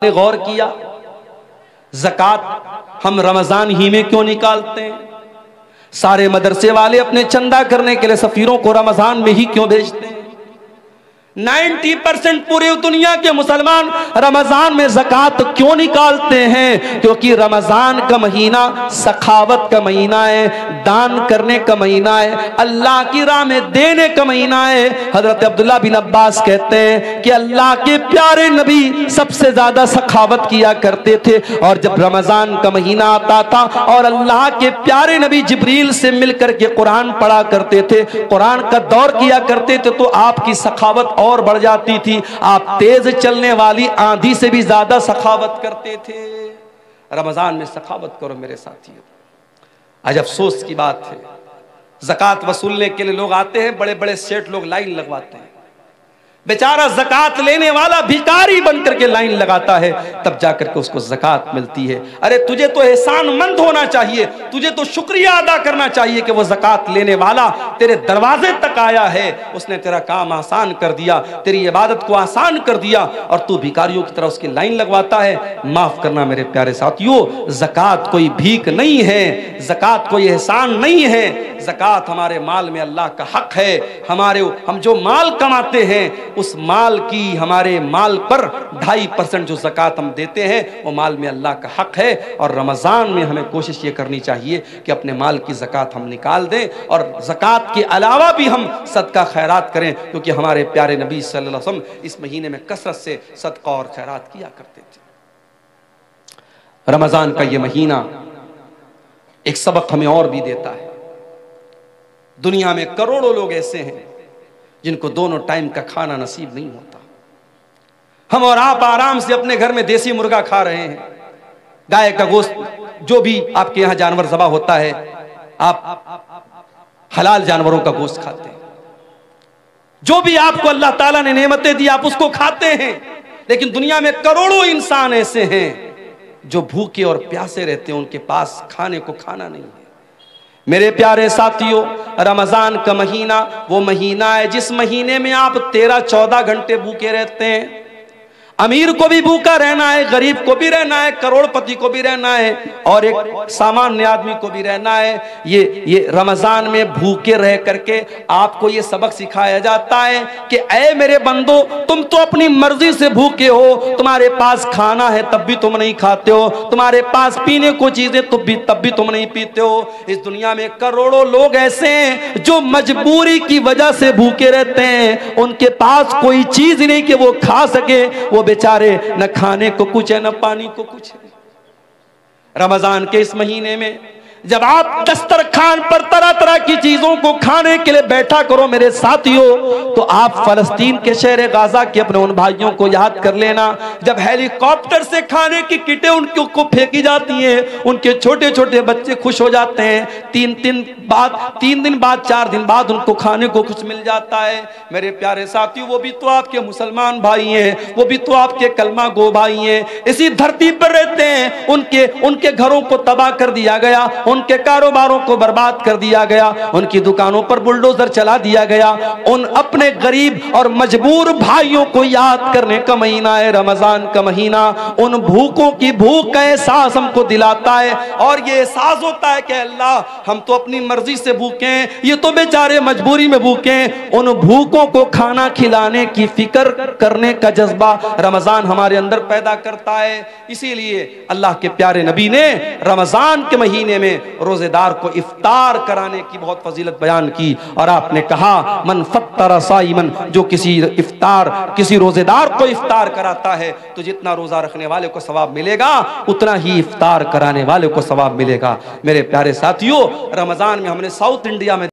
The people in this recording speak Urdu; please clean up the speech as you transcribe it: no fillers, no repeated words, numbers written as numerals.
نے غور کیا زکوٰۃ ہم رمضان ہی میں کیوں نکالتے ہیں؟ سارے مدرسے والے اپنے چندہ کرنے کے لیے سفیروں کو رمضان میں ہی کیوں بھیجتے ہیں؟ 90% پوری دنیا کے مسلمان رمضان میں زکوٰۃ کیوں نکالتے ہیں؟ کیونکہ رمضان کا مہینہ سخاوت کا مہینہ ہے، دان کرنے کا مہینہ ہے، اللہ کی راہ میں دینے کا مہینہ ہے۔ حضرت عبداللہ بن عباس کہتے ہیں کہ اللہ کے پیارے نبی سب سے زیادہ سخاوت کیا کرتے تھے، اور جب رمضان کا مہینہ آتا تھا اور اللہ کے پیارے نبی جبریل سے مل کر کے قرآن پڑھا کرتے تھے، قرآن کا دور کیا کرتے تھے، تو آپ کی سخاوت اور بڑھ جاتی تھی۔ آپ تیز چلنے والی آندھی سے بھی زیادہ سخاوت کرتے تھے۔ رمضان میں سخاوت کرو میرے ساتھیوں۔ آج افسوس کی بات ہے، زکوٰۃ وصولنے کے لیے لوگ آتے ہیں، بڑے بڑے سیٹ لوگ لائن لگواتے ہیں، بیچارہ زکوٰۃ لینے والا بھکاری بن کر کے لائن لگاتا ہے، تب جا کر کے اس کو زکوٰۃ ملتی ہے۔ ارے تجھے تو احسان مند ہونا چاہیے، تجھے تو شکریہ ادا کرنا چاہیے کہ وہ زکوٰۃ لینے والا تیرے دروازے تک آیا ہے، اس نے تیرا کام آسان کر دیا، تیری عبادت کو آسان کر دیا، اور تو بھکاریوں کی طرح اس کی لائن لگواتا ہے۔ معاف کرنا میرے پیارے ساتھیوں، زکوٰۃ کوئی بھیک نہیں ہے، زکوٰۃ کوئی احسان نہیں ہے، زکوٰۃ ہمارے مال میں اللہ کا حق ہے۔ ہم جو مال کماتے ہیں، اس مال کی ہمارے مال پر 2.5% جو زکوٰۃ ہم دیتے ہیں، وہ مال میں اللہ کا حق ہے۔ اور رمضان میں ہمیں کوشش یہ کرنی چاہیے کہ اپنے مال کی زکوٰۃ ہم نکال دیں، اور زکوٰۃ کے علاوہ بھی ہم صدقہ خیرات کریں، کیونکہ ہمارے پیارے نبی صلی اللہ علیہ وسلم اس مہینے میں کثرت سے صدقہ اور خیرات کیا کرتے تھے۔ رمضان کا یہ مہینہ ایک سبق ہمیں اور بھی دیتا ہے۔ دنیا میں کروڑوں لوگ ایسے ہیں جن کو دونوں ٹائم کا کھانا نصیب نہیں ہوتا۔ ہم اور آپ آرام سے اپنے گھر میں دیسی مرغا کھا رہے ہیں، گائے کا گوشت، جو بھی آپ کے یہاں جانور ذبح ہوتا ہے، آپ حلال جانوروں کا گوشت کھاتے ہیں، جو بھی آپ کو اللہ تعالیٰ نے نعمتیں دی آپ اس کو کھاتے ہیں۔ لیکن دنیا میں کروڑوں انسان ایسے ہیں جو بھوکے اور پیاسے رہتے ہیں، ان کے پاس کھانے کو کھانا نہیں ہے۔ میرے پیارے ساتھیوں، رمضان کا مہینہ وہ مہینہ ہے جس مہینے میں آپ 13-14 گھنٹے بھوکے رہتے ہیں۔ امیر کو بھی بھوکا رہنا ہے، غریب کو بھی رہنا ہے، کروڑ پتی کو بھی رہنا ہے، اور ایک سامانیہ آدمی کو بھی رہنا ہے۔ یہ رمضان میں بھوکے رہ کر کے آپ کو یہ سبق سکھایا جاتا ہے کہ اے میرے بندو، تم تو اپنی مرضی سے بھوکے ہو، تمہارے پاس کھانا ہے تب بھی تم نہیں کھاتے ہو، تمہارے پاس پینے کو چیزیں تب بھی تم نہیں پیتے ہو۔ اس دنیا میں کروڑوں لوگ ایسے ہیں جو مجبوری کی وجہ سے بھوکے رہتے ہیں، ان کے پاس کوئی چیز نہیں کہ وہ کھا سکے، وہ بیچارے نہ کھانے کو کچھ ہے نہ پانی کو کچھ ہے۔ رمضان کے اس مہینے میں جب آپ دسترخوان پر طرح طرح کی چیزوں کو کھانے کے لیے بیٹھا کرو میرے ساتھیوں، تو آپ فلسطین کے شہر غزہ کے اپنے ان بھائیوں کو یاد کر لینا، جب ہیلی کاپٹر سے کھانے کی کٹیں ان کو پھینکی جاتی ہیں، ان کے چھوٹے چھوٹے بچے خوش ہو جاتے ہیں، 3 دن بعد 4 دن بعد ان کو کھانے کو کچھ مل جاتا ہے۔ میرے پیارے ساتھیوں، وہ بھی تو آپ کے مسلمان بھائی ہیں، وہ بھی تو آپ کے کلمہ گو بھائی ہیں، اسی دھرتی پر رہتے ہیں، ان کے گھروں کو تباہ کر دیا گیا، ان کے کاروباروں کو برباد کر دیا گیا، ان کی دکانوں پر بلڈوزر چلا دیا گیا۔ ان اپنے غریب اور مجبور بھائیوں کو یاد کرنے کا مہینہ ہے رمضان کا مہینہ۔ ان بھوکوں کی بھوک کا احساس ہم کو دلاتا ہے، اور یہ احساس ہوتا ہے کہ اللہ ہم تو اپنی مرضی سے بھوکے ہیں، یہ تو بیچارے مجبوری میں بھوکے ہیں۔ ان بھوکوں کو کھانا کھلانے کی فکر کرنے کا جذبہ رمضان ہمارے اندر پیدا کرتا ہے۔ اسی لیے اللہ کے پیارے نبی نے رمضان کے مہینے میں روزے دار کو افطار کرانے کی بہت فضیلت بیان کی، اور آپ نے کہا من فطر صائمن، جو کسی روزے دار کو افطار کراتا ہے تو جتنا روزہ رکھنے والے کو ثواب ملے گا اتنا ہی افطار کرانے والے کو ثواب ملے گا۔ میرے پیارے ساتھیوں، رمضان میں ہم نے ساؤتھ انڈیا میں